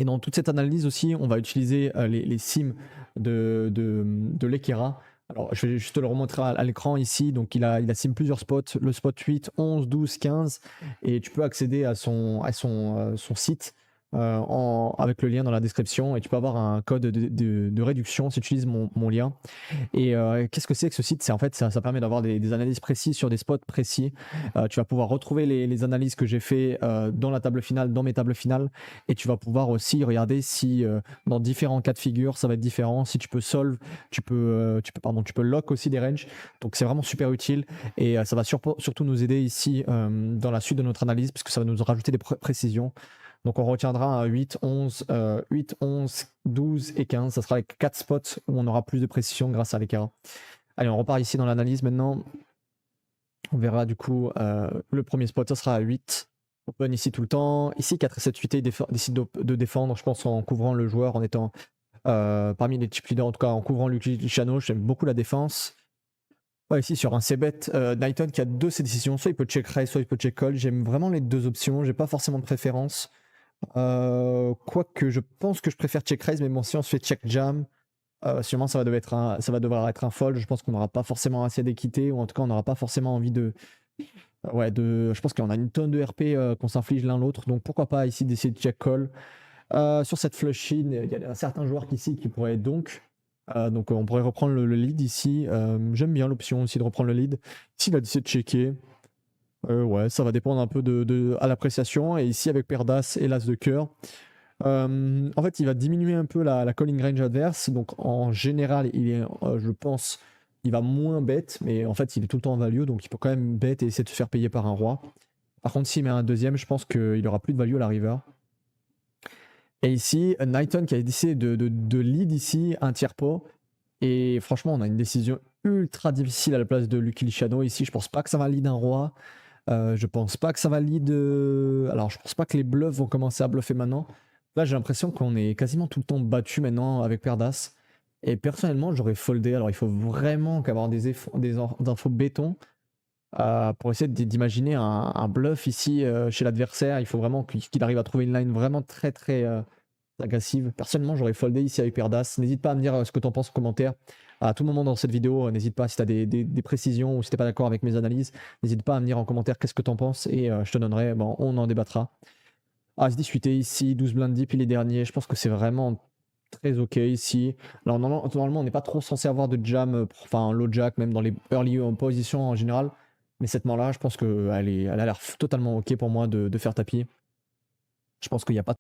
Et dans toute cette analyse aussi, on va utiliser les sims de l'Ekera. Alors, je vais juste le remontrer à l'écran ici. Donc, il a sim plusieurs spots, le spot 8, 11, 12, 15. Et tu peux accéder à son site avec le lien dans la description. Et tu peux avoir un code de réduction si tu utilises mon lien. Et qu'est-ce que c'est que ce site? C'est en fait, ça permet d'avoir des analyses précises sur des spots précis. Tu vas pouvoir retrouver les analyses que j'ai fait dans la table finale, dans mes tables finales, et tu vas pouvoir aussi regarder si dans différents cas de figure, ça va être différent. Si tu peux solve, tu peux lock aussi des ranges. Donc c'est vraiment super utile et ça va surtout nous aider ici dans la suite de notre analyse puisque ça va nous rajouter des précisions. Donc on retiendra 8, 11, 8, 11, 12 et 15. Ça sera les 4 spots où on aura plus de précision grâce à l'écart. Allez, on repart ici dans l'analyse maintenant. On verra du coup le premier spot, ça sera à 8. Open ici tout le temps. Ici 4 et 7, 8 et décide de défendre, je pense, en couvrant le joueur, en étant parmi les chip leaders, en tout cas en couvrant Luciano. J'aime beaucoup la défense. Ouais, ici sur un C-bet, Knighton qui a deux ses décisions, soit il peut check raise, soit il peut check call. J'aime vraiment les deux options, j'ai pas forcément de préférence. Quoique je pense que je préfère check raise, mais bon, si on se fait check jam, sûrement ça va devoir être un fold. Je pense qu'on n'aura pas forcément assez d'équité, ou en tout cas on n'aura pas forcément envie je pense qu'on a une tonne de RP qu'on s'inflige l'un l'autre, donc pourquoi pas ici d'essayer de check call. Sur cette flush in, il y a un certain joueur ici qui pourrait donc on pourrait reprendre le lead ici. J'aime bien l'option aussi de reprendre le lead. Ici il a décidé de checker. Ouais, ça va dépendre un peu à l'appréciation. Et ici, avec paire d'As et l'As de cœur, en fait, il va diminuer un peu la calling range adverse. Donc, en général, je pense, il va moins bet, mais en fait, il est tout le temps en value. Donc, il peut quand même bet et essayer de se faire payer par un roi. Par contre, s'il met un deuxième, je pense qu'il aura plus de value à la river. Et ici, Knighton qui a décidé de lead ici, un tiers pot. Et franchement, on a une décision ultra difficile à la place de Lucky Luciano. Ici, je pense pas que ça va lead un roi. Je pense pas que ça va lead. Alors, je pense pas que les bluffs vont commencer à bluffer maintenant. Là, j'ai l'impression qu'on est quasiment tout le temps battu maintenant avec paire d'As. Et personnellement, j'aurais foldé. Alors, il faut vraiment qu'avoir des infos béton pour essayer d'imaginer un bluff ici chez l'adversaire. Il faut vraiment qu'il arrive à trouver une line vraiment très très agressive. Personnellement, j'aurais foldé ici avec paire d'As. N'hésite pas à me dire ce que tu en penses en commentaire. À tout moment dans cette vidéo, n'hésite pas si tu as des précisions ou si tu n'es pas d'accord avec mes analyses. N'hésite pas à me dire en commentaire qu'est-ce que tu en penses et je te donnerai, bon, on en débattra. As-18 ici, 12 blind deep, il est dernier. Je pense que c'est vraiment très ok ici. Alors normalement, on n'est pas trop censé avoir de jam, enfin low jack, même dans les early positions en général. Mais cette main-là, je pense qu'elle a l'air totalement ok pour moi de faire tapis. Je pense qu'il n'y a pas